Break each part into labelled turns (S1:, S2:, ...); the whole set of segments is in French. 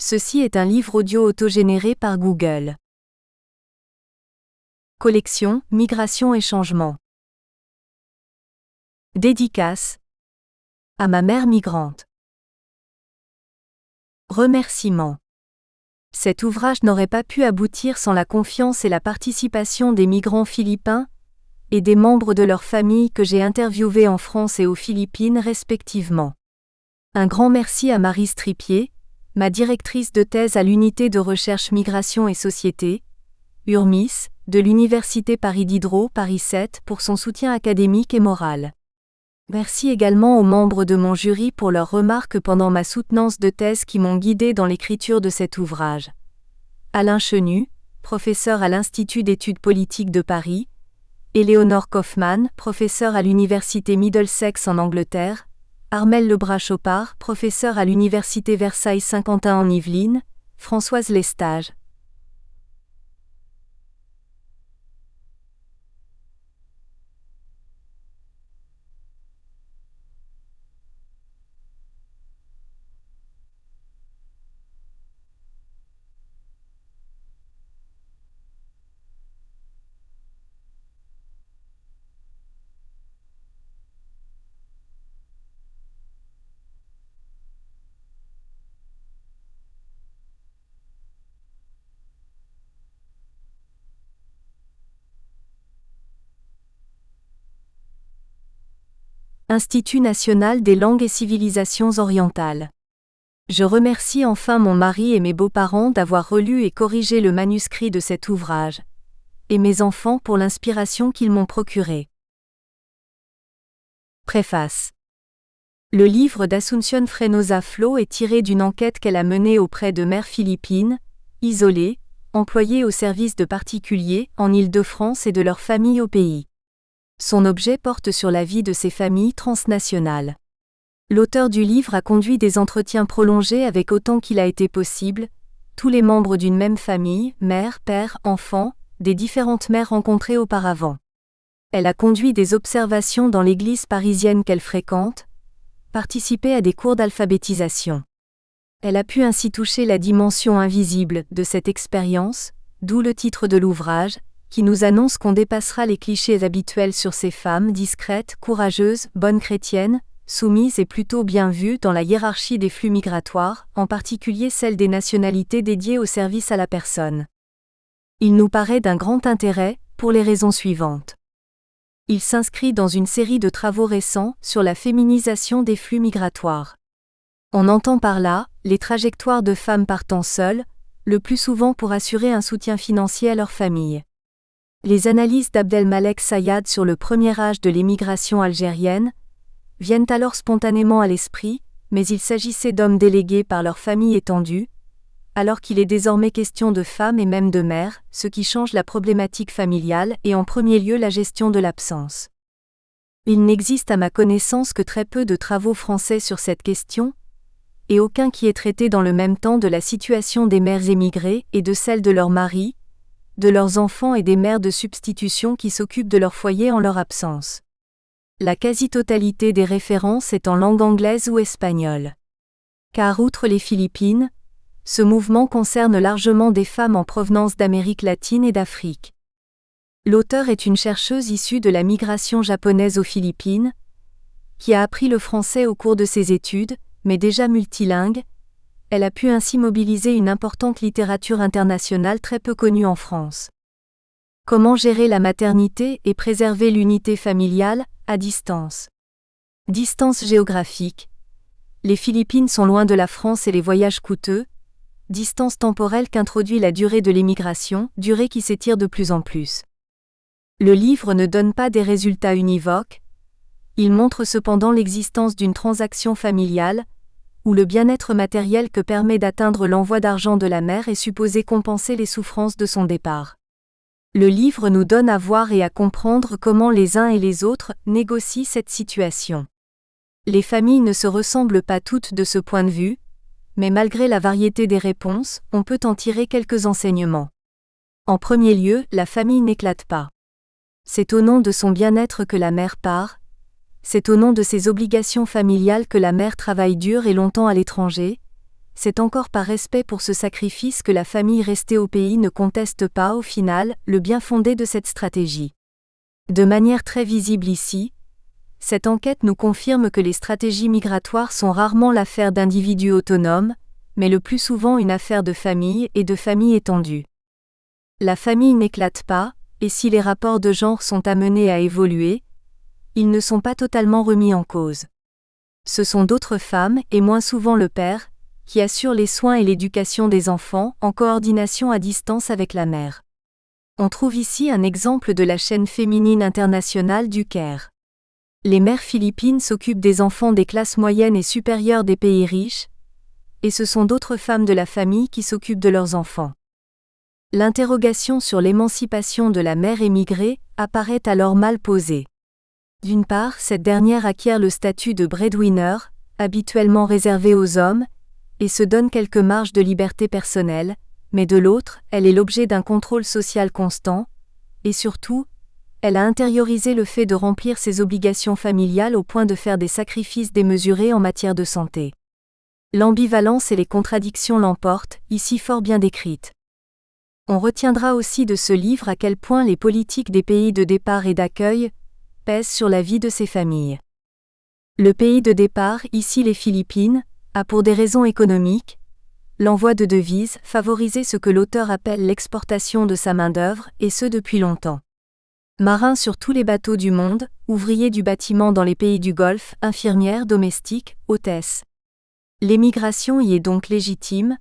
S1: Ceci est un livre audio autogénéré par Google. Collection, Migration et changement. Dédicace à ma mère migrante. Remerciements. Cet ouvrage n'aurait pas pu aboutir sans la confiance et la participation des migrants philippins et des membres de leur famille que j'ai interviewés en France et aux Philippines respectivement. Un grand merci à Marie Stripier, ma directrice de thèse à l'unité de recherche Migration et Société, URMIS, de l'Université Paris Diderot Paris 7 pour son soutien académique et moral. Merci également aux membres de mon jury pour leurs remarques pendant ma soutenance de thèse qui m'ont guidé dans l'écriture de cet ouvrage. Alain Chenu, professeur à l'Institut d'études politiques de Paris, Éléonore Kaufmann, professeur à l'Université Middlesex en Angleterre, Armelle Lebras-Chopard, professeur à l'Université Versailles-Saint-Quentin en Yvelines, Françoise Lestage. Institut national des langues et civilisations orientales. Je remercie enfin mon mari et mes beaux-parents d'avoir relu et corrigé le manuscrit de cet ouvrage, et mes enfants pour l'inspiration qu'ils m'ont procurée. Préface. Le livre d'Asunción Freinosa Flo est tiré d'une enquête qu'elle a menée auprès de mères philippines, isolées, employées au service de particuliers en Île-de-France et de leurs familles au pays. Son objet porte sur la vie de ces familles transnationales. L'auteur du livre a conduit des entretiens prolongés avec autant qu'il a été possible, tous les membres d'une même famille, mère, père, enfant, des différentes mères rencontrées auparavant. Elle a conduit des observations dans l'église parisienne qu'elle fréquente, participé à des cours d'alphabétisation. Elle a pu ainsi toucher la dimension invisible de cette expérience, d'où le titre de l'ouvrage, qui nous annonce qu'on dépassera les clichés habituels sur ces femmes discrètes, courageuses, bonnes chrétiennes, soumises et plutôt bien vues dans la hiérarchie des flux migratoires, en particulier celle des nationalités dédiées au service à la personne. Il nous paraît d'un grand intérêt, pour les raisons suivantes. Il s'inscrit dans une série de travaux récents sur la féminisation des flux migratoires. On entend par là les trajectoires de femmes partant seules, le plus souvent pour assurer un soutien financier à leur famille. Les analyses d'Abdelmalek Sayad sur le premier âge de l'émigration algérienne viennent alors spontanément à l'esprit, mais il s'agissait d'hommes délégués par leur famille étendue, alors qu'il est désormais question de femmes et même de mères, ce qui change la problématique familiale et en premier lieu la gestion de l'absence. Il n'existe à ma connaissance que très peu de travaux français sur cette question, et aucun qui ait traité dans le même temps de la situation des mères émigrées et de celle de leurs maris, de leurs enfants et des mères de substitution qui s'occupent de leur foyer en leur absence. La quasi-totalité des références est en langue anglaise ou espagnole. Car outre les Philippines, ce mouvement concerne largement des femmes en provenance d'Amérique latine et d'Afrique. L'auteure est une chercheuse issue de la migration japonaise aux Philippines, qui a appris le français au cours de ses études, mais déjà multilingue. Elle a pu ainsi mobiliser une importante littérature internationale très peu connue en France. Comment gérer la maternité et préserver l'unité familiale, à distance? Distance géographique. Les Philippines sont loin de la France et les voyages coûteux. Distance temporelle qu'introduit la durée de l'émigration, durée qui s'étire de plus en plus. Le livre ne donne pas des résultats univoques. Il montre cependant l'existence d'une transaction familiale, où le bien-être matériel que permet d'atteindre l'envoi d'argent de la mère est supposé compenser les souffrances de son départ. Le livre nous donne à voir et à comprendre comment les uns et les autres négocient cette situation. Les familles ne se ressemblent pas toutes de ce point de vue, mais malgré la variété des réponses, on peut en tirer quelques enseignements. En premier lieu, la famille n'éclate pas. C'est au nom de son bien-être que la mère part, c'est au nom de ses obligations familiales que la mère travaille dur et longtemps à l'étranger, c'est encore par respect pour ce sacrifice que la famille restée au pays ne conteste pas au final le bien fondé de cette stratégie. De manière très visible ici, cette enquête nous confirme que les stratégies migratoires sont rarement l'affaire d'individus autonomes, mais le plus souvent une affaire de famille et de famille étendue. La famille n'éclate pas, et si les rapports de genre sont amenés à évoluer, ils ne sont pas totalement remis en cause. Ce sont d'autres femmes, et moins souvent le père, qui assurent les soins et l'éducation des enfants en coordination à distance avec la mère. On trouve ici un exemple de la chaîne féminine internationale du Caire. Les mères philippines s'occupent des enfants des classes moyennes et supérieures des pays riches, et ce sont d'autres femmes de la famille qui s'occupent de leurs enfants. L'interrogation sur l'émancipation de la mère émigrée apparaît alors mal posée. D'une part, cette dernière acquiert le statut de breadwinner, habituellement réservé aux hommes, et se donne quelques marges de liberté personnelle, mais de l'autre, elle est l'objet d'un contrôle social constant, et surtout, elle a intériorisé le fait de remplir ses obligations familiales au point de faire des sacrifices démesurés en matière de santé. L'ambivalence et les contradictions l'emportent, ici fort bien décrites. On retiendra aussi de ce livre à quel point les politiques des pays de départ et d'accueil pèsent sur la vie de ces familles. Le pays de départ, ici les Philippines, a pour des raisons économiques, l'envoi de devises favorisé ce que l'auteur appelle l'exportation de sa main-d'œuvre, et ce depuis longtemps. Marins sur tous les bateaux du monde, ouvriers du bâtiment dans les pays du Golfe, infirmières, domestiques, hôtesses. L'émigration y est donc légitime,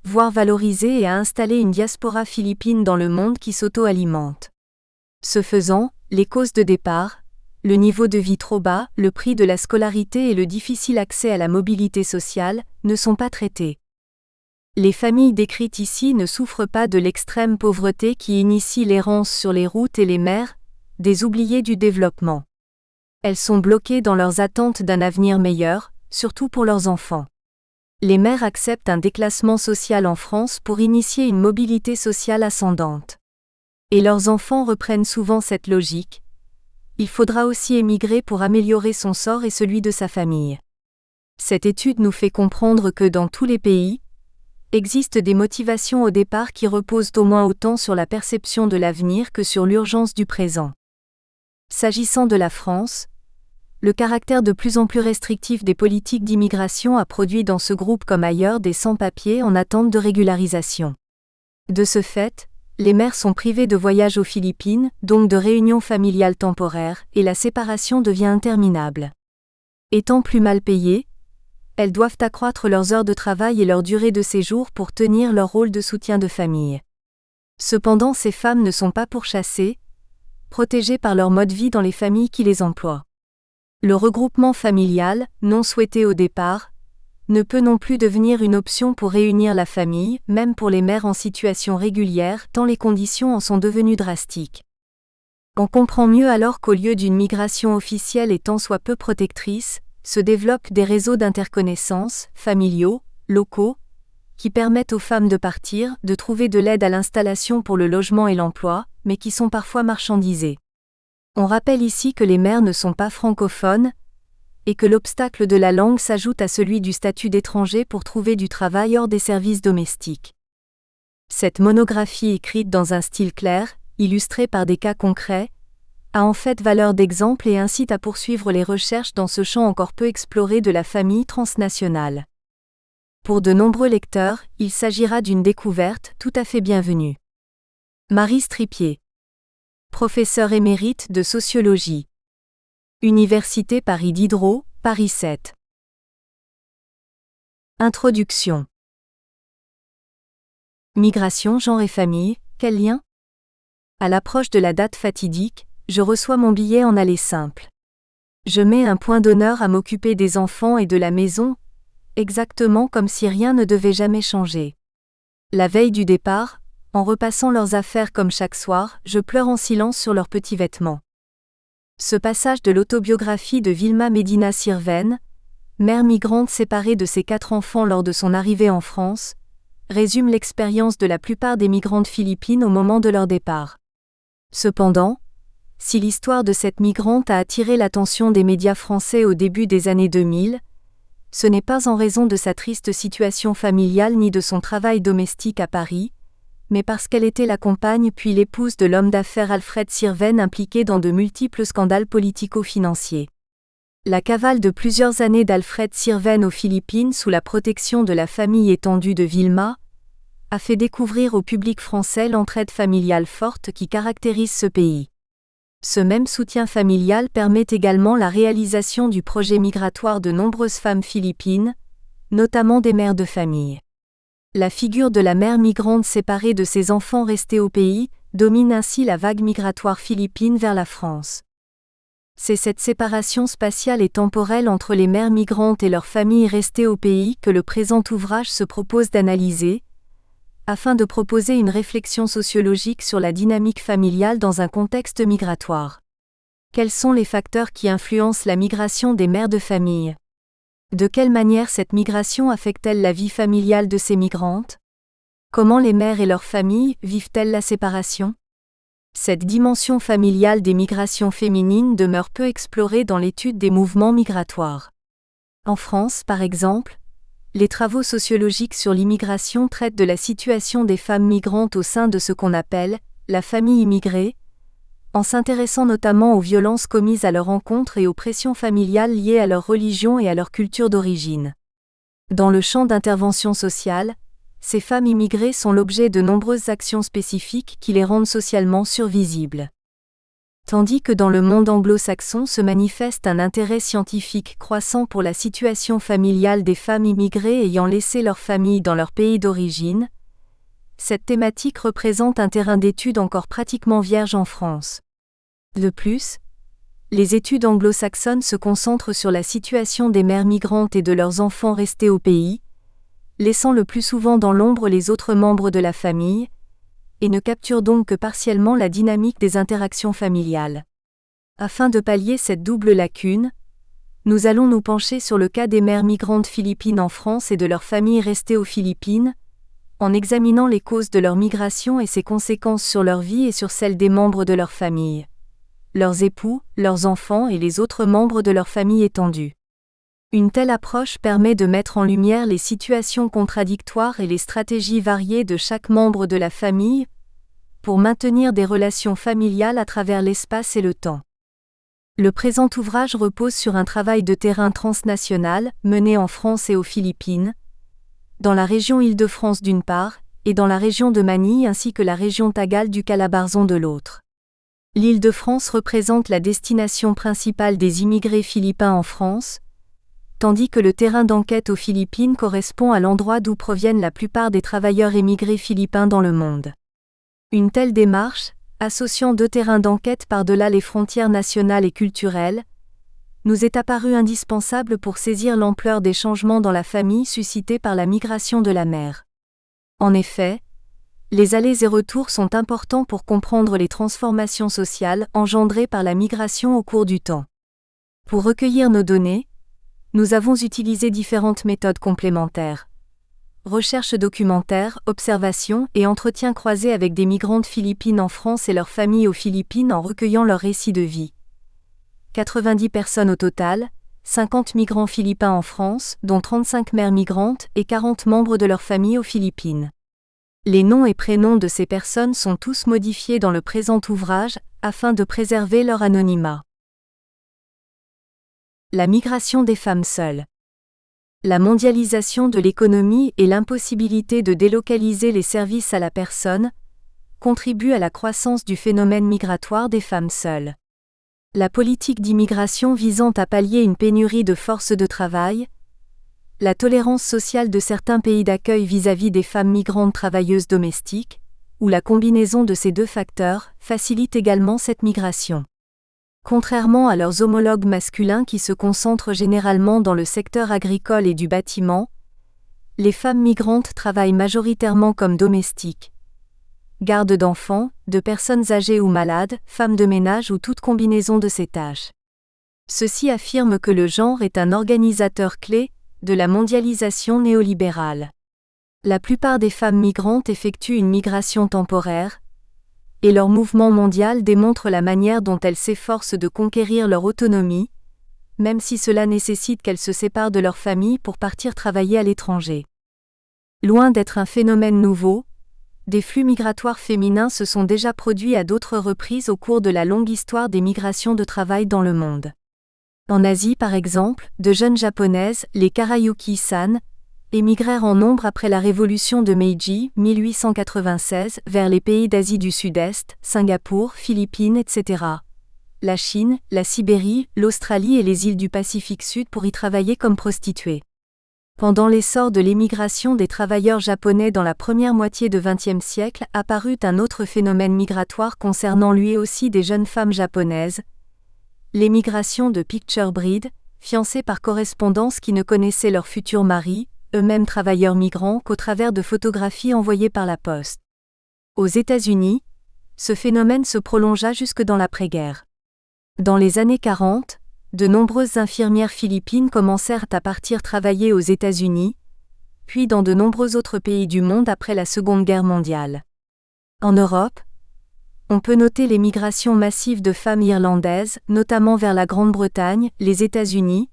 S1: voire valorisée et a installé une diaspora philippine dans le monde qui s'auto-alimente. Ce faisant, les causes de départ, le niveau de vie trop bas, le prix de la scolarité et le difficile accès à la mobilité sociale, ne sont pas traités. Les familles décrites ici ne souffrent pas de l'extrême pauvreté qui initie l'errance sur les routes et les mers, des oubliés du développement. Elles sont bloquées dans leurs attentes d'un avenir meilleur, surtout pour leurs enfants. Les mères acceptent un déclassement social en France pour initier une mobilité sociale ascendante. Et leurs enfants reprennent souvent cette logique. Il faudra aussi émigrer pour améliorer son sort et celui de sa famille. Cette étude nous fait comprendre que dans tous les pays, existent des motivations au départ qui reposent au moins autant sur la perception de l'avenir que sur l'urgence du présent. S'agissant de la France, le caractère de plus en plus restrictif des politiques d'immigration a produit dans ce groupe comme ailleurs des sans-papiers en attente de régularisation. De ce fait, les mères sont privées de voyages aux Philippines, donc de réunions familiales temporaires, et la séparation devient interminable. Étant plus mal payées, elles doivent accroître leurs heures de travail et leur durée de séjour pour tenir leur rôle de soutien de famille. Cependant, ces femmes ne sont pas pourchassées, protégées par leur mode de vie dans les familles qui les emploient. Le regroupement familial, non souhaité au départ, ne peut non plus devenir une option pour réunir la famille, même pour les mères en situation régulière, tant les conditions en sont devenues drastiques. On comprend mieux alors qu'au lieu d'une migration officielle et tant soit peu protectrice, se développent des réseaux d'interconnaissances, familiaux, locaux, qui permettent aux femmes de partir, de trouver de l'aide à l'installation pour le logement et l'emploi, mais qui sont parfois marchandisées. On rappelle ici que les mères ne sont pas francophones, et que l'obstacle de la langue s'ajoute à celui du statut d'étranger pour trouver du travail hors des services domestiques. Cette monographie écrite dans un style clair, illustrée par des cas concrets, a en fait valeur d'exemple et incite à poursuivre les recherches dans ce champ encore peu exploré de la famille transnationale. Pour de nombreux lecteurs, il s'agira d'une découverte tout à fait bienvenue. Marie Stripier, professeure émérite de sociologie. Université Paris Diderot, Paris 7. Introduction. Migration, genre et famille, quel lien ? À l'approche de la date fatidique, je reçois mon billet en aller simple. Je mets un point d'honneur à m'occuper des enfants et de la maison, exactement comme si rien ne devait jamais changer. La veille du départ, en repassant leurs affaires comme chaque soir, je pleure en silence sur leurs petits vêtements. Ce passage de l'autobiographie de Vilma Medina Sirven, mère migrante séparée de ses 4 enfants lors de son arrivée en France, résume l'expérience de la plupart des migrantes philippines au moment de leur départ. Cependant, si l'histoire de cette migrante a attiré l'attention des médias français au début des années 2000, Ce n'est pas en raison de sa triste situation familiale ni de son travail domestique à Paris, mais parce qu'elle était la compagne puis l'épouse de l'homme d'affaires Alfred Sirven impliqué dans de multiples scandales politico-financiers. La cavale de plusieurs années d'Alfred Sirven aux Philippines sous la protection de la famille étendue de Vilma a fait découvrir au public français l'entraide familiale forte qui caractérise ce pays. Ce même soutien familial permet également la réalisation du projet migratoire de nombreuses femmes philippines, notamment des mères de famille. La figure de la mère migrante séparée de ses enfants restés au pays domine ainsi la vague migratoire philippine vers la France. C'est cette séparation spatiale et temporelle entre les mères migrantes et leurs familles restées au pays que le présent ouvrage se propose d'analyser, afin de proposer une réflexion sociologique sur la dynamique familiale dans un contexte migratoire. Quels sont les facteurs qui influencent la migration des mères de famille ? De quelle manière cette migration affecte-t-elle la vie familiale de ces migrantes ? Comment les mères et leurs familles vivent-elles la séparation ? Cette dimension familiale des migrations féminines demeure peu explorée dans l'étude des mouvements migratoires. En France, par exemple, les travaux sociologiques sur l'immigration traitent de la situation des femmes migrantes au sein de ce qu'on appelle la famille immigrée, en s'intéressant notamment aux violences commises à leur encontre et aux pressions familiales liées à leur religion et à leur culture d'origine. Dans le champ d'intervention sociale, ces femmes immigrées sont l'objet de nombreuses actions spécifiques qui les rendent socialement survisibles. Tandis que dans le monde anglo-saxon se manifeste un intérêt scientifique croissant pour la situation familiale des femmes immigrées ayant laissé leur famille dans leur pays d'origine, cette thématique représente un terrain d'étude encore pratiquement vierge en France. De plus, les études anglo-saxonnes se concentrent sur la situation des mères migrantes et de leurs enfants restés au pays, laissant le plus souvent dans l'ombre les autres membres de la famille, et ne capturent donc que partiellement la dynamique des interactions familiales. Afin de pallier cette double lacune, nous allons nous pencher sur le cas des mères migrantes philippines en France et de leurs familles restées aux Philippines, en examinant les causes de leur migration et ses conséquences sur leur vie et sur celles des membres de leur famille, leurs époux, leurs enfants et les autres membres de leur famille étendue. Une telle approche permet de mettre en lumière les situations contradictoires et les stratégies variées de chaque membre de la famille pour maintenir des relations familiales à travers l'espace et le temps. Le présent ouvrage repose sur un travail de terrain transnational mené en France et aux Philippines, dans la région Île-de-France d'une part, et dans la région de Manille ainsi que la région Tagal du Calabarzon de l'autre. L'Île-de-France représente la destination principale des immigrés philippins en France, tandis que le terrain d'enquête aux Philippines correspond à l'endroit d'où proviennent la plupart des travailleurs émigrés philippins dans le monde. Une telle démarche, associant deux terrains d'enquête par-delà les frontières nationales et culturelles, nous est apparue indispensable pour saisir l'ampleur des changements dans la famille suscités par la migration de la mère. En effet, les allers et retours sont importants pour comprendre les transformations sociales engendrées par la migration au cours du temps. Pour recueillir nos données, nous avons utilisé différentes méthodes complémentaires. Recherche documentaire, observation et entretien croisés avec des migrantes philippines en France et leurs familles aux Philippines en recueillant leurs récits de vie. 90 personnes au total, 50 migrants philippins en France, dont 35 mères migrantes et 40 membres de leur famille aux Philippines. Les noms et prénoms de ces personnes sont tous modifiés dans le présent ouvrage, afin de préserver leur anonymat. La migration des femmes seules. La mondialisation de l'économie et l'impossibilité de délocaliser les services à la personne contribuent à la croissance du phénomène migratoire des femmes seules. La politique d'immigration visant à pallier une pénurie de force de travail, la tolérance sociale de certains pays d'accueil vis-à-vis des femmes migrantes travailleuses domestiques, ou la combinaison de ces deux facteurs, facilite également cette migration. Contrairement à leurs homologues masculins qui se concentrent généralement dans le secteur agricole et du bâtiment, les femmes migrantes travaillent majoritairement comme domestiques. Garde d'enfants, de personnes âgées ou malades, femmes de ménage ou toute combinaison de ces tâches. Ceux-ci affirment que le genre est un organisateur clé de la mondialisation néolibérale. La plupart des femmes migrantes effectuent une migration temporaire, et leur mouvement mondial démontre la manière dont elles s'efforcent de conquérir leur autonomie, même si cela nécessite qu'elles se séparent de leur famille pour partir travailler à l'étranger. Loin d'être un phénomène nouveau, des flux migratoires féminins se sont déjà produits à d'autres reprises au cours de la longue histoire des migrations de travail dans le monde. En Asie par exemple, de jeunes japonaises, les Karayuki-san, émigrèrent en nombre après la révolution de Meiji, 1896, vers les pays d'Asie du Sud-Est, Singapour, Philippines, etc. La Chine, la Sibérie, l'Australie et les îles du Pacifique Sud pour y travailler comme prostituées. Pendant l'essor de l'émigration des travailleurs japonais dans la première moitié du XXe siècle, apparut un autre phénomène migratoire concernant lui aussi des jeunes femmes japonaises, l'émigration de picture breed, fiancées par correspondance qui ne connaissaient leur futur mari, eux-mêmes travailleurs migrants, qu'au travers de photographies envoyées par la poste. Aux États-Unis, ce phénomène se prolongea jusque dans l'après-guerre. Dans les années 40, de nombreuses infirmières philippines commencèrent à partir travailler aux États-Unis, puis dans de nombreux autres pays du monde après la Seconde Guerre mondiale. En Europe, on peut noter l'émigration massive de femmes irlandaises, notamment vers la Grande-Bretagne, les États-Unis,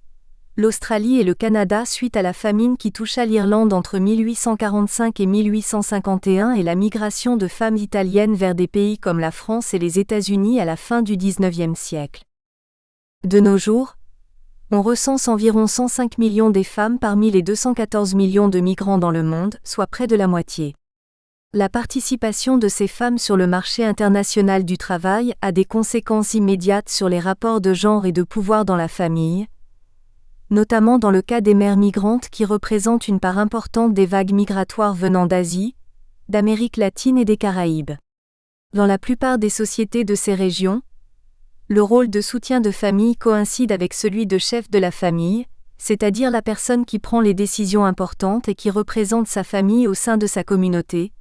S1: l'Australie et le Canada suite à la famine qui toucha l'Irlande entre 1845 et 1851 et la migration de femmes italiennes vers des pays comme la France et les États-Unis à la fin du XIXe siècle. De nos jours, on recense environ 105 millions des femmes parmi les 214 millions de migrants dans le monde, soit près de la moitié. La participation de ces femmes sur le marché international du travail a des conséquences immédiates sur les rapports de genre et de pouvoir dans la famille, notamment dans le cas des mères migrantes qui représentent une part importante des vagues migratoires venant d'Asie, d'Amérique latine et des Caraïbes. Dans la plupart des sociétés de ces régions, le rôle de soutien de famille coïncide avec celui de chef de la famille, c'est-à-dire la personne qui prend les décisions importantes et qui représente sa famille au sein de sa communauté,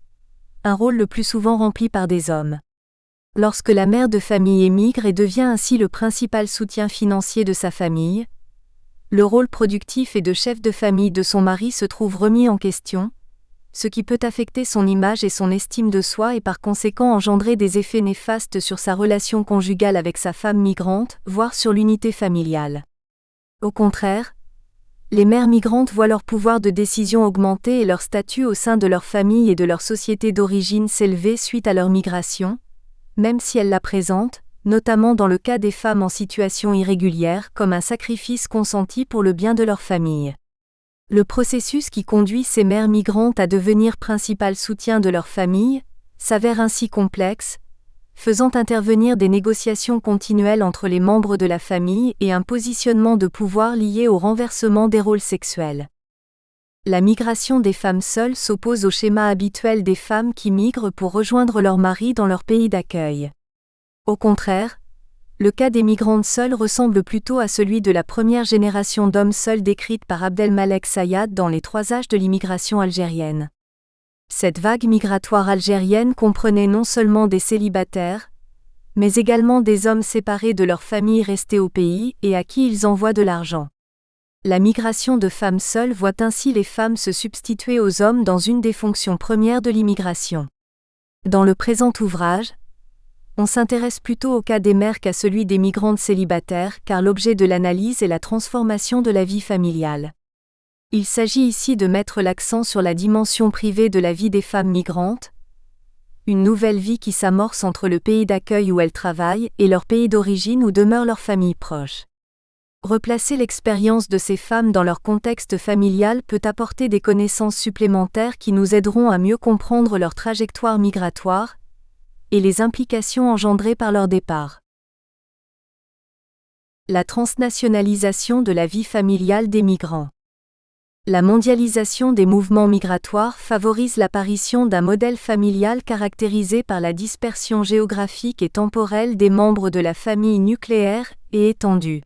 S1: un rôle le plus souvent rempli par des hommes. Lorsque la mère de famille émigre et devient ainsi le principal soutien financier de sa famille, le rôle productif et de chef de famille de son mari se trouve remis en question, ce qui peut affecter son image et son estime de soi et par conséquent engendrer des effets néfastes sur sa relation conjugale avec sa femme migrante, voire sur l'unité familiale. Au contraire, les mères migrantes voient leur pouvoir de décision augmenter et leur statut au sein de leur famille et de leur société d'origine s'élever suite à leur migration, même si elles la présentent, notamment dans le cas des femmes en situation irrégulière, comme un sacrifice consenti pour le bien de leur famille. Le processus qui conduit ces mères migrantes à devenir principal soutien de leur famille s'avère ainsi complexe, faisant intervenir des négociations continuelles entre les membres de la famille et un positionnement de pouvoir lié au renversement des rôles sexuels. La migration des femmes seules s'oppose au schéma habituel des femmes qui migrent pour rejoindre leur mari dans leur pays d'accueil. Au contraire, le cas des migrantes seules ressemble plutôt à celui de la première génération d'hommes seuls décrite par Abdelmalek Sayad dans Les 3 âges de l'immigration algérienne. Cette vague migratoire algérienne comprenait non seulement des célibataires, mais également des hommes séparés de leur famille restés au pays et à qui ils envoient de l'argent. La migration de femmes seules voit ainsi les femmes se substituer aux hommes dans une des fonctions premières de l'immigration. Dans le présent ouvrage, on s'intéresse plutôt au cas des mères qu'à celui des migrantes célibataires, car l'objet de l'analyse est la transformation de la vie familiale. Il s'agit ici de mettre l'accent sur la dimension privée de la vie des femmes migrantes, une nouvelle vie qui s'amorce entre le pays d'accueil où elles travaillent et leur pays d'origine où demeure leur famille proche. Replacer l'expérience de ces femmes dans leur contexte familial peut apporter des connaissances supplémentaires qui nous aideront à mieux comprendre leur trajectoire migratoire et les implications engendrées par leur départ. La transnationalisation de la vie familiale des migrants. La mondialisation des mouvements migratoires favorise l'apparition d'un modèle familial caractérisé par la dispersion géographique et temporelle des membres de la famille nucléaire et étendue.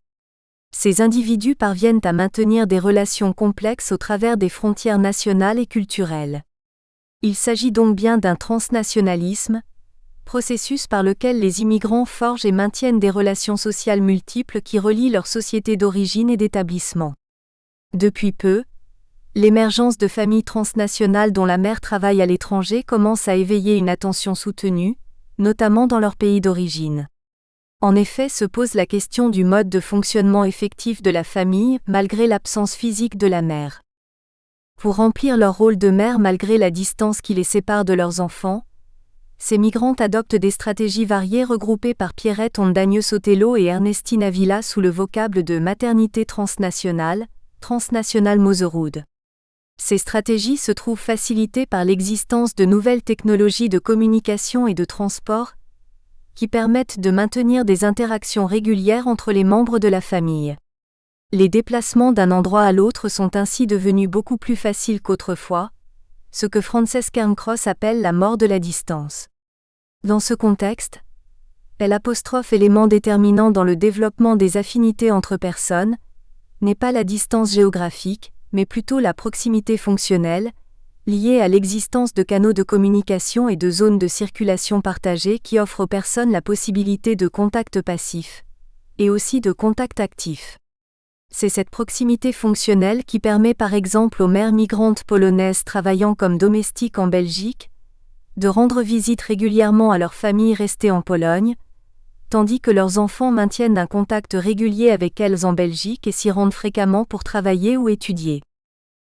S1: Ces individus parviennent à maintenir des relations complexes au travers des frontières nationales et culturelles. Il s'agit donc bien d'un transnationalisme, processus par lequel les immigrants forgent et maintiennent des relations sociales multiples qui relient leurs sociétés d'origine et d'établissement. Depuis peu, l'émergence de familles transnationales dont la mère travaille à l'étranger commence à éveiller une attention soutenue, notamment dans leur pays d'origine. En effet, se pose la question du mode de fonctionnement effectif de la famille, malgré l'absence physique de la mère. Pour remplir leur rôle de mère malgré la distance qui les sépare de leurs enfants, ces migrantes adoptent des stratégies variées regroupées par Pierrette Ondagneux-Sotelo et Ernestine Avila sous le vocable de maternité transnationale, Transnational Motherhood. Ces stratégies se trouvent facilitées par l'existence de nouvelles technologies de communication et de transport qui permettent de maintenir des interactions régulières entre les membres de la famille. Les déplacements d'un endroit à l'autre sont ainsi devenus beaucoup plus faciles qu'autrefois, ce que Frances Cairncross appelle la mort de la distance. Dans ce contexte, l'élément déterminant dans le développement des affinités entre personnes n'est pas la distance géographique, mais plutôt la proximité fonctionnelle, liée à l'existence de canaux de communication et de zones de circulation partagées qui offrent aux personnes la possibilité de contact passif, et aussi de contact actif. C'est cette proximité fonctionnelle qui permet par exemple aux mères migrantes polonaises travaillant comme domestiques en Belgique de rendre visite régulièrement à leur famille restée en Pologne, tandis que leurs enfants maintiennent un contact régulier avec elles en Belgique et s'y rendent fréquemment pour travailler ou étudier.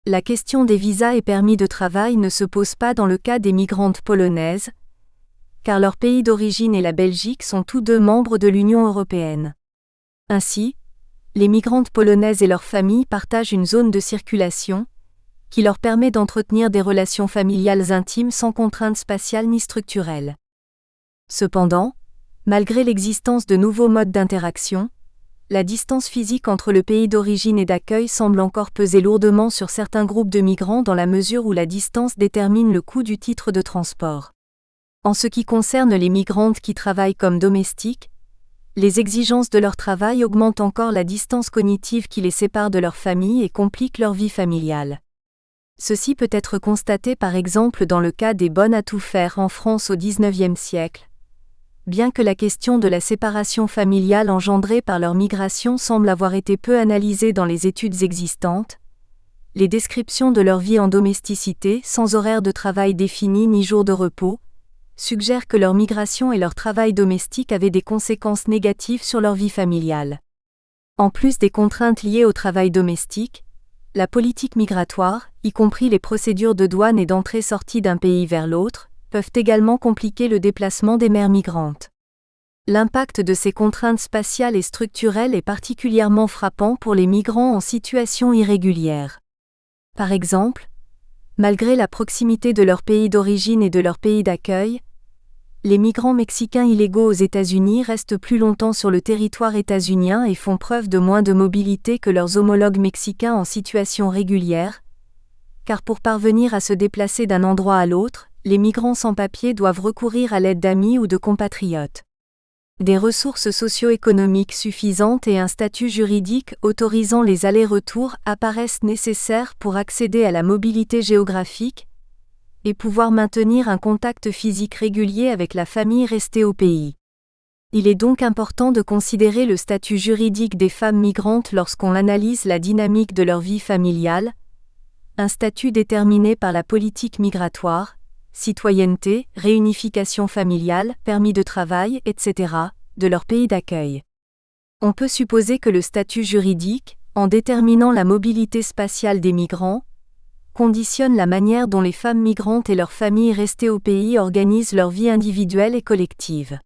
S1: La question des visas et permis de travail ne se pose pas dans le cas des migrantes polonaises, car leur pays d'origine et la Belgique sont tous deux membres de l'Union européenne. Ainsi, les migrantes polonaises et leurs familles partagent une zone de circulation, qui leur permet d'entretenir des relations familiales intimes sans contraintes spatiales ni structurelles. Cependant, malgré l'existence de nouveaux modes d'interaction, la distance physique entre le pays d'origine et d'accueil semble encore peser lourdement sur certains groupes de migrants dans la mesure où la distance détermine le coût du titre de transport. En ce qui concerne les migrantes qui travaillent comme domestiques, les exigences de leur travail augmentent encore la distance cognitive qui les sépare de leur famille et compliquent leur vie familiale. Ceci peut être constaté par exemple dans le cas des bonnes à tout faire en France au XIXe siècle. Bien que la question de la séparation familiale engendrée par leur migration semble avoir été peu analysée dans les études existantes, les descriptions de leur vie en domesticité, sans horaire de travail défini ni jour de repos, suggèrent que leur migration et leur travail domestique avaient des conséquences négatives sur leur vie familiale. En plus des contraintes liées au travail domestique, la politique migratoire, y compris les procédures de douane et d'entrée-sortie d'un pays vers l'autre, peuvent également compliquer le déplacement des mères migrantes. L'impact de ces contraintes spatiales et structurelles est particulièrement frappant pour les migrants en situation irrégulière. Par exemple, malgré la proximité de leur pays d'origine et de leur pays d'accueil, les migrants mexicains illégaux aux États-Unis restent plus longtemps sur le territoire états-unien et font preuve de moins de mobilité que leurs homologues mexicains en situation régulière, car pour parvenir à se déplacer d'un endroit à l'autre, les migrants sans papier doivent recourir à l'aide d'amis ou de compatriotes. Des ressources socio-économiques suffisantes et un statut juridique autorisant les allers-retours apparaissent nécessaires pour accéder à la mobilité géographique et pouvoir maintenir un contact physique régulier avec la famille restée au pays. Il est donc important de considérer le statut juridique des femmes migrantes lorsqu'on analyse la dynamique de leur vie familiale, un statut déterminé par la politique migratoire, citoyenneté, réunification familiale, permis de travail, etc., de leur pays d'accueil. On peut supposer que le statut juridique, en déterminant la mobilité spatiale des migrants, conditionne la manière dont les femmes migrantes et leurs familles restées au pays organisent leur vie individuelle et collective.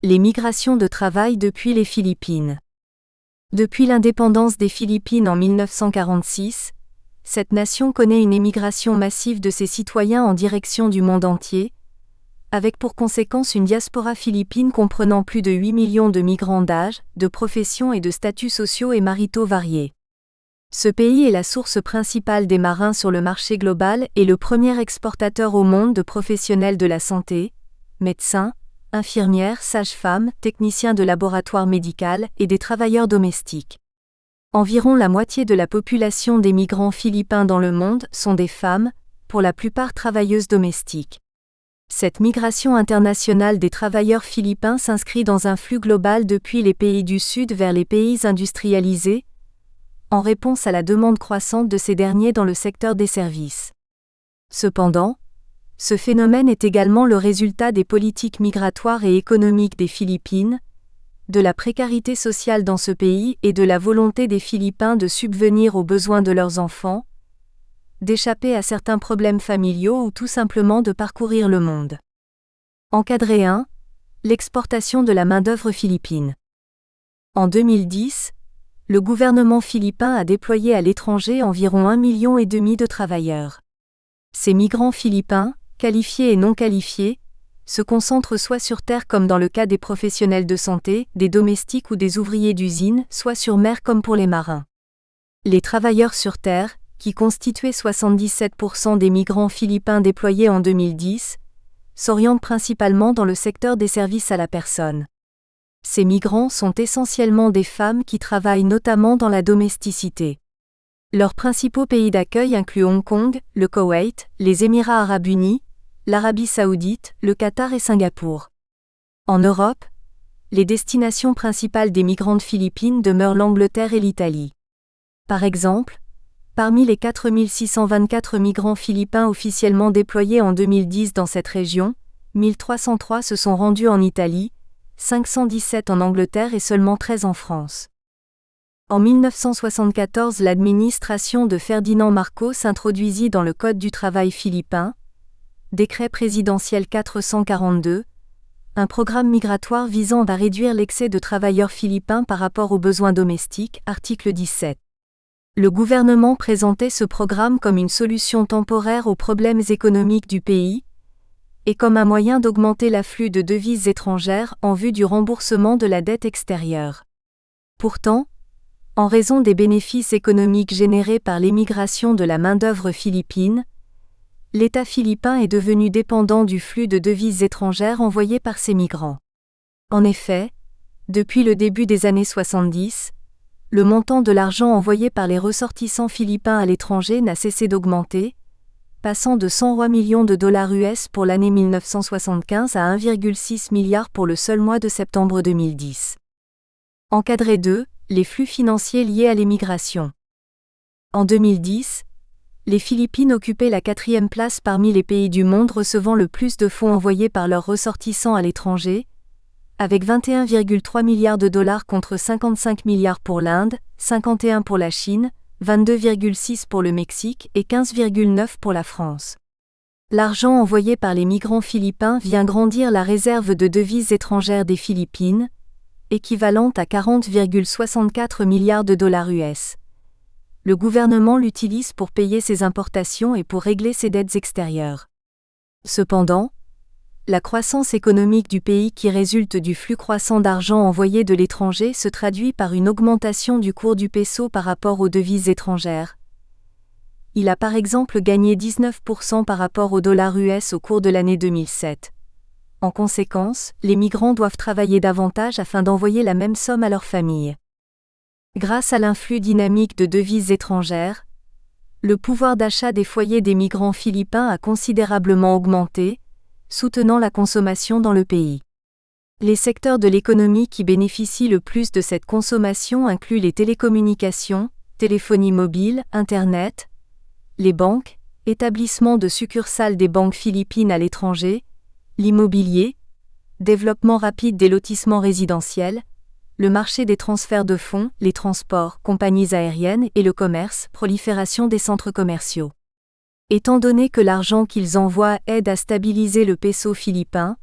S1: Les migrations de travail depuis les Philippines. Depuis l'indépendance des Philippines en 1946, cette nation connaît une émigration massive de ses citoyens en direction du monde entier, avec pour conséquence une diaspora philippine comprenant plus de 8 millions de migrants d'âge, de professions et de statuts sociaux et maritaux variés. Ce pays est la source principale des marins sur le marché global et le premier exportateur au monde de professionnels de la santé, médecins, infirmières, sages-femmes, techniciens de laboratoire médical et des travailleurs domestiques. Environ la moitié de la population des migrants philippins dans le monde sont des femmes, pour la plupart travailleuses domestiques. Cette migration internationale des travailleurs philippins s'inscrit dans un flux global depuis les pays du Sud vers les pays industrialisés, en réponse à la demande croissante de ces derniers dans le secteur des services. Cependant, Ce phénomène est également le résultat des politiques migratoires et économiques des Philippines, de la précarité sociale dans ce pays et de la volonté des Philippins de subvenir aux besoins de leurs enfants, d'échapper à certains problèmes familiaux ou tout simplement de parcourir le monde. Encadré 1. L'exportation de la main-d'œuvre philippine. En 2010, le gouvernement philippin a déployé à l'étranger environ 1,5 million de travailleurs. Ces migrants philippins, qualifiés et non qualifiés, se concentrent soit sur terre comme dans le cas des professionnels de santé, des domestiques ou des ouvriers d'usine, soit sur mer comme pour les marins. Les travailleurs sur terre, qui constituaient 77% des migrants philippins déployés en 2010, s'orientent principalement dans le secteur des services à la personne. Ces migrants sont essentiellement des femmes qui travaillent notamment dans la domesticité. Leurs principaux pays d'accueil incluent Hong Kong, le Koweït, les Émirats arabes unis, l'Arabie saoudite, le Qatar et Singapour. En Europe, les destinations principales des migrantes philippines demeurent l'Angleterre et l'Italie. Par exemple, parmi les 4 624 migrants philippins officiellement déployés en 2010 dans cette région, 1303 se sont rendus en Italie, 517 en Angleterre et seulement 13 en France. En 1974, l'administration de Ferdinand Marcos introduisit dans le Code du travail philippin, décret présidentiel 442, un programme migratoire visant à réduire l'excès de travailleurs philippins par rapport aux besoins domestiques, article 17. Le gouvernement présentait ce programme comme une solution temporaire aux problèmes économiques du pays, et comme un moyen d'augmenter l'afflux de devises étrangères en vue du remboursement de la dette extérieure. Pourtant, en raison des bénéfices économiques générés par l'émigration de la main-d'œuvre philippine, l'État philippin est devenu dépendant du flux de devises étrangères envoyées par ces migrants. En effet, depuis le début des années 70, le montant de l'argent envoyé par les ressortissants philippins à l'étranger n'a cessé d'augmenter, passant de 103 millions de dollars US pour l'année 1975 à 1,6 milliard pour le seul mois de septembre 2010. Encadré 2. Les flux financiers liés à l'émigration. En 2010, les Philippines occupaient la 4e place parmi les pays du monde recevant le plus de fonds envoyés par leurs ressortissants à l'étranger, avec 21,3 milliards de dollars contre 55 milliards pour l'Inde, 51 pour la Chine, 22,6 pour le Mexique et 15,9 pour la France. L'argent envoyé par les migrants philippins vient grandir la réserve de devises étrangères des Philippines, équivalente à 40,64 milliards de dollars US. Le gouvernement l'utilise pour payer ses importations et pour régler ses dettes extérieures. Cependant, la croissance économique du pays qui résulte du flux croissant d'argent envoyé de l'étranger se traduit par une augmentation du cours du peso par rapport aux devises étrangères. Il a par exemple gagné 19% par rapport au dollar US au cours de l'année 2007. En conséquence, les migrants doivent travailler davantage afin d'envoyer la même somme à leur famille. Grâce à l'influx dynamique de devises étrangères, le pouvoir d'achat des foyers des migrants philippins a considérablement augmenté, soutenant la consommation dans le pays. Les secteurs de l'économie qui bénéficient le plus de cette consommation incluent les télécommunications, téléphonie mobile, Internet, les banques, établissements de succursales des banques philippines à l'étranger, l'immobilier, développement rapide des lotissements résidentiels, le marché des transferts de fonds, les transports, compagnies aériennes et le commerce, prolifération des centres commerciaux. Étant donné que l'argent qu'ils envoient aide à stabiliser le peso philippin,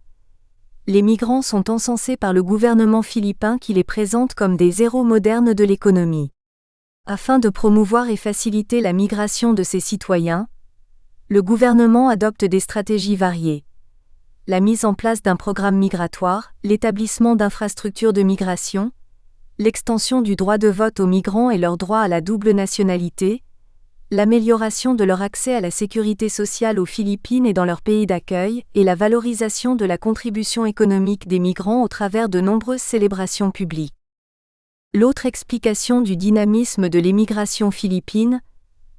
S1: les migrants sont encensés par le gouvernement philippin qui les présente comme des héros modernes de l'économie. Afin de promouvoir et faciliter la migration de ses citoyens, le gouvernement adopte des stratégies variées. La mise en place d'un programme migratoire, l'établissement d'infrastructures de migration, l'extension du droit de vote aux migrants et leur droit à la double nationalité, l'amélioration de leur accès à la sécurité sociale aux Philippines et dans leur pays d'accueil, et la valorisation de la contribution économique des migrants au travers de nombreuses célébrations publiques. L'autre explication du dynamisme de l'émigration philippine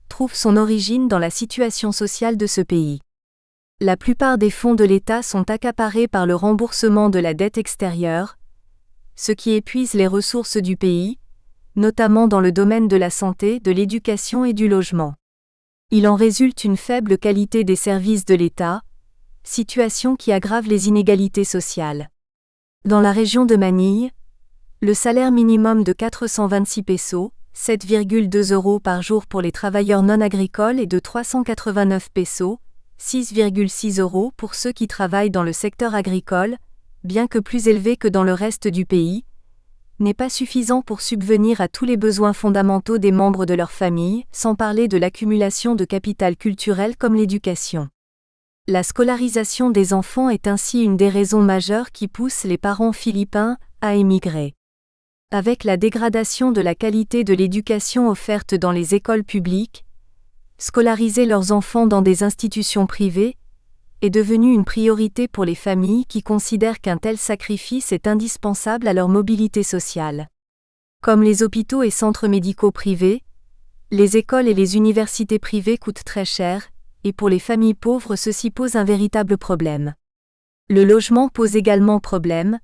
S1: trouve son origine dans la situation sociale de ce pays. La plupart des fonds de l'État sont accaparés par le remboursement de la dette extérieure, ce qui épuise les ressources du pays, notamment dans le domaine de la santé, de l'éducation et du logement. Il en résulte une faible qualité des services de l'État, situation qui aggrave les inégalités sociales. Dans la région de Manille, le salaire minimum de 426 pesos, 7,2 € par jour pour les travailleurs non agricoles et de 389 pesos, 6,6 € pour ceux qui travaillent dans le secteur agricole, bien que plus élevé que dans le reste du pays, n'est pas suffisant pour subvenir à tous les besoins fondamentaux des membres de leur famille, sans parler de l'accumulation de capital culturel comme l'éducation. La scolarisation des enfants est ainsi une des raisons majeures qui poussent les parents philippins à émigrer. Avec la dégradation de la qualité de l'éducation offerte dans les écoles publiques, scolariser leurs enfants dans des institutions privées est devenu une priorité pour les familles qui considèrent qu'un tel sacrifice est indispensable à leur mobilité sociale. Comme les hôpitaux et centres médicaux privés, les écoles et les universités privées coûtent très cher, et pour les familles pauvres ceci pose un véritable problème. Le logement pose également problème,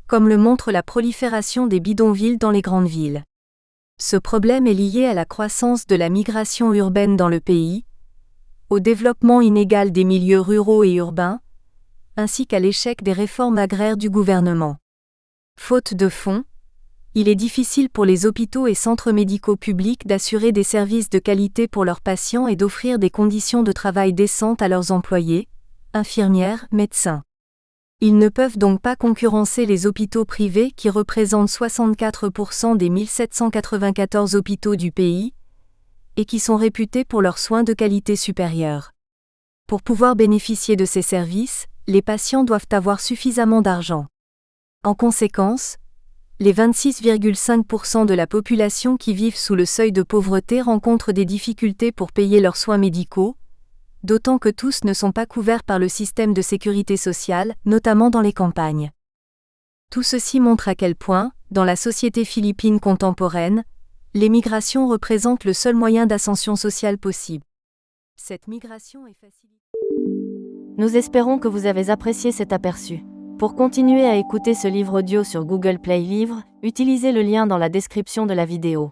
S1: comme le montre la prolifération des bidonvilles dans les grandes villes. Ce problème est lié à la croissance de la migration urbaine dans le pays, au développement inégal des milieux ruraux et urbains, ainsi qu'à l'échec des réformes agraires du gouvernement. Faute de fonds, il est difficile pour les hôpitaux et centres médicaux publics d'assurer des services de qualité pour leurs patients et d'offrir des conditions de travail décentes à leurs employés, infirmières, médecins. Ils ne peuvent donc pas concurrencer les hôpitaux privés qui représentent 64% des 1794 hôpitaux du pays, et qui sont réputés pour leurs soins de qualité supérieure. Pour pouvoir bénéficier de ces services, les patients doivent avoir suffisamment d'argent. En conséquence, les 26,5% de la population qui vivent sous le seuil de pauvreté rencontrent des difficultés pour payer leurs soins médicaux, d'autant que tous ne sont pas couverts par le système de sécurité sociale, notamment dans les campagnes. Tout ceci montre à quel point, dans la société philippine contemporaine, l'émigration représente le seul moyen d'ascension sociale possible. Cette migration est facilitée.
S2: Nous espérons que vous avez apprécié cet aperçu. Pour continuer à écouter ce livre audio sur Google Play Livres, utilisez le lien dans la description de la vidéo.